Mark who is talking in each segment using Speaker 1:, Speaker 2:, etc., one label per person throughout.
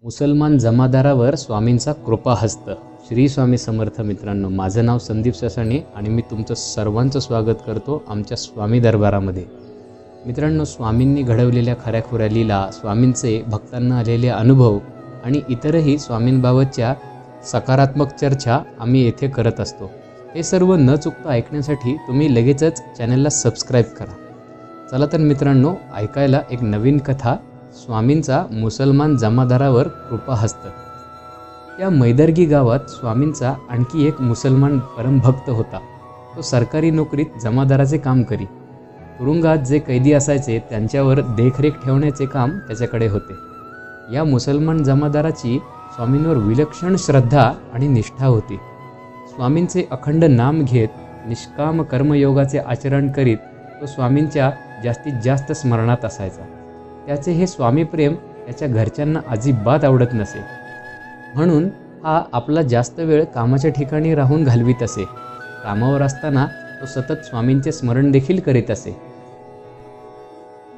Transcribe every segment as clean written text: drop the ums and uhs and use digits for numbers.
Speaker 1: मुसलमान जमादारावर स्वामींचा कृपाहस्त. श्री स्वामी समर्थ. मित्रांनो, माझं नाव संदीप ससाणे आणि मी तुमचं सर्वांचं स्वागत करतो आमच्या स्वामी दरबारामध्ये. मित्रांनो, स्वामींनी घडवलेल्या खऱ्याखुऱ्या लीला, स्वामींचे भक्तांना आलेले अनुभव आणि इतरही स्वामींबाबतच्या सकारात्मक चर्चा आम्ही येथे करत असतो. हे सर्व न चुकता ऐकण्यासाठी तुम्ही लगेचच चॅनलला सबस्क्राईब करा. चला तर मित्रांनो, ऐकायला एक नवीन कथा, स्वामींचा मुसलमान जमादारावर कृपाहस्त. त्या मैदर्गी गावात स्वामींचा आणखी एक मुसलमान परमभक्त होता. तो सरकारी नोकरीत जमादाराचे काम करी. तुरुंगात जे कैदी असायचे त्यांच्यावर देखरेख ठेवण्याचे काम त्याच्याकडे होते. या मुसलमान जमादाराची स्वामींवर विलक्षण श्रद्धा आणि निष्ठा होती. स्वामींचे अखंड नाम घेत निष्काम कर्मयोगाचे आचरण करीत तो स्वामींच्या जास्तीत जास्त स्मरणात असायचा. त्याचे हे स्वामीप्रेम त्याच्या घरच्यांना अजिबात आवडत नसे. म्हणून हा आपला जास्त वेळ कामाच्या ठिकाणी राहून घालवीत असे. कामावर असताना तो सतत स्वामींचे स्मरण देखील करीत असे.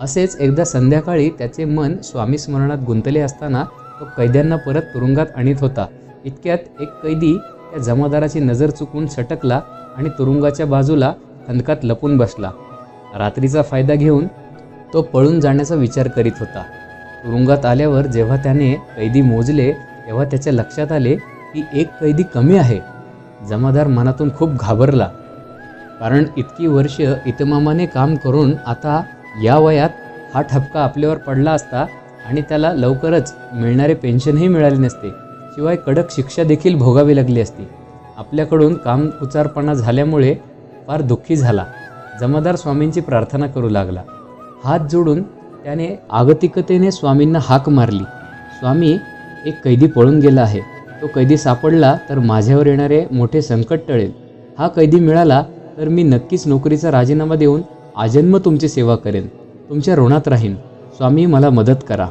Speaker 1: असेच एकदा संध्याकाळी त्याचे मन स्वामी स्मरणात गुंतले असताना तो कैद्यांना परत तुरुंगात आणीत होता. इतक्यात एक कैदी त्या जमादाराची नजर चुकून सटकला आणि तुरुंगाच्या बाजूला खंदकात लपून बसला. रात्रीचा फायदा घेऊन तो पळून जाण्याचा विचार करीत होता. तुरुंगात आल्यावर जेव्हा त्याने कैदी मोजले तेव्हा त्याच्या लक्षात आले की एक कैदी कमी आहे. जमादार मनातून खूप घाबरला, कारण इतकी वर्ष इतमामाने काम करून आता या वयात हा ठपका आपल्यावर पडला असता आणि त्याला लवकरच मिळणारे पेन्शनही मिळाले नसते. शिवाय कडक शिक्षा देखील भोगावी लागली असती. आपल्याकडून काम कुचारपणा झाल्यामुळे फार दुःखी झाला. जमादार स्वामींची प्रार्थना करू लागला. हात जोडून त्याने आगतिकतेने स्वामींना हाक मारली. स्वामी, एक कैदी पळून गेला आहे. तो कैदी सापडला तर माझ्यावर येणारे मोठे संकट टळेल. हा कैदी मिळाला तर मी नक्कीच नोकरीचा राजीनामा देऊन आजन्म तुमची सेवा करेन. तुमच्या ऋणात राहीन. स्वामी, मला मदत करा.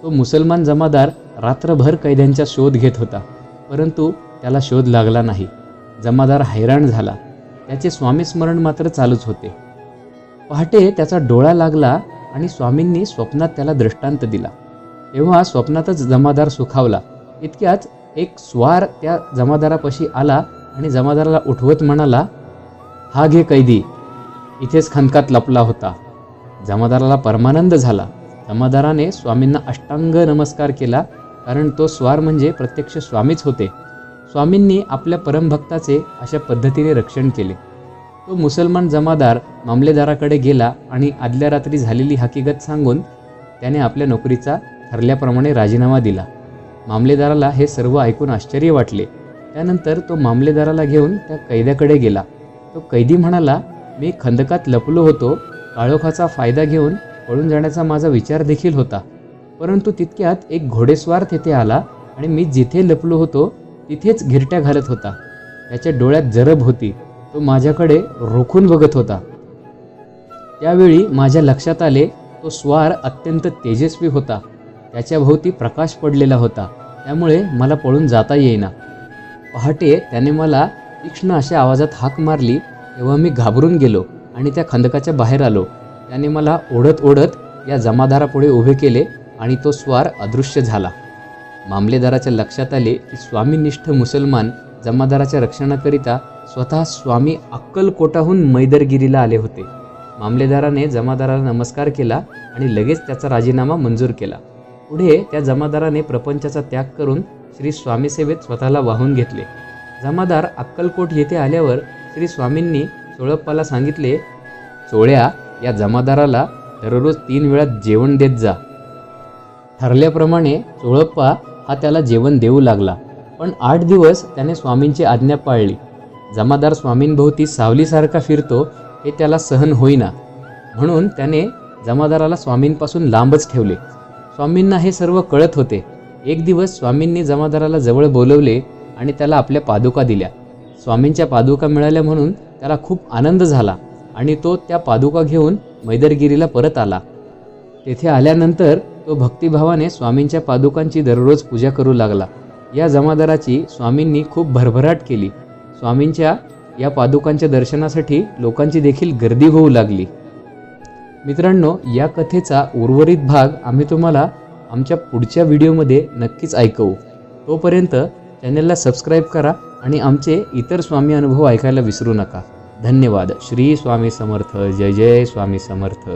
Speaker 1: तो मुसलमान जमादार रात्रभर कैद्यांचा शोध घेत होता, परंतु त्याला शोध लागला नाही. जमादार हैराण झाला. त्याचे स्वामी स्मरण मात्र चालूच होते. पहाटे त्याचा डोळा लागला आणि स्वामींनी स्वप्नात त्याला दृष्टांत दिला. तेव्हा स्वप्नातच जमादार सुखावला. इतक्याच एक स्वार त्या जमादारापाशी आला आणि जमादाराला उठवत म्हणाला, हा घे कैदी, इथेच खंदकात लपला होता. जमादाराला परमानंद झाला. जमादाराने स्वामींना अष्टांग नमस्कार केला, कारण तो स्वार म्हणजे प्रत्यक्ष स्वामीच होते. स्वामींनी आपल्या परमभक्ताचे अशा पद्धतीने रक्षण केले. तो मुसलमान जमादार मामलेदाराकडे गेला आणि आदल्या रात्री झालेली हकीकत सांगून त्याने आपल्या नोकरीचा ठरल्याप्रमाणे राजीनामा दिला. मामलेदाराला हे सर्व ऐकून आश्चर्य वाटले. त्यानंतर तो मामलेदाराला घेऊन त्या कैद्याकडे गेला. तो कैदी म्हणाला, मी खंदकात लपलो होतो. काळोखाचा फायदा घेऊन पळून जाण्याचा माझा विचार देखील होता, परंतु तितक्यात एक घोडेस्वार तेथे आला आणि मी जिथे लपलो होतो तिथेच घिरट्या घालत होता. त्याच्या डोळ्यात जरब होती. तो माझ्याकडे रोखून बघत होता. त्यावेळी माझ्या लक्षात आले, तो स्वार अत्यंत तेजस्वी होता. त्याच्या भोवती प्रकाश पडलेला होता, त्यामुळे मला पळून जाता येईना. पहाटे त्याने मला तीक्ष्ण अशा आवाजात हाक मारली. तेव्हा मी घाबरून गेलो आणि त्या खंदकाच्या बाहेर आलो. त्याने मला ओढत ओढत या जमादारापुढे उभे केले आणि तो स्वार अदृश्य झाला. मामलेदाराच्या लक्षात आले की स्वामीनिष्ठ मुसलमान जमादाराच्या रक्षणाकरिता स्वतः स्वामी अक्कलकोटाहून मैदरगिरीला आले होते. मामलेदाराने जमादाराला नमस्कार केला आणि लगेच त्याचा राजीनामा मंजूर केला. पुढे त्या जमादाराने प्रपंचाचा त्याग करून श्री स्वामी सेवेत स्वतःला वाहून घेतले. जमादार अक्कलकोट येथे आल्यावर श्री स्वामींनी चोळप्पाला सांगितले, चोळ्या, या जमादाराला दररोज 3 वेळा जेवण देत जा. ठरल्याप्रमाणे चोळप्पा हा त्याला जेवण देऊ लागला. पण 8 दिवस त्याने स्वामींची आज्ञा पाळली. जमादार स्वामींभोवती सावलीसारखा फिरतो हे त्याला सहन होईना, म्हणून त्याने जमादाराला स्वामींपासून लांबच ठेवले. स्वामींना हे सर्व कळत होते. एक दिवस स्वामींनी जमादाराला जवळ बोलवले आणि त्याला आपल्या पादुका दिल्या. स्वामींच्या पादुका मिळाल्या म्हणून त्याला खूप आनंद झाला आणि तो त्या पादुका घेऊन मैदरगिरीला परत आला. तेथे आल्यानंतर तो भक्तिभावाने स्वामींच्या पादुकांची दररोज पूजा करू लागला. या जमादाराची स्वामींनी खूप भरभराट केली. स्वामींच्या या पादुकांच्या दर्शनासाठी लोकांची देखील गर्दी होऊ लागली. मित्रांनो, या कथेचा उर्वरित भाग आम्ही तुम्हाला आमच्या पुढच्या व्हिडिओमध्ये नक्कीच ऐकवू. तोपर्यंत चॅनलला सबस्क्राईब करा आणि आमचे इतर स्वामी अनुभव ऐकायला विसरू नका. धन्यवाद. श्री स्वामी समर्थ. जय जय स्वामी समर्थ.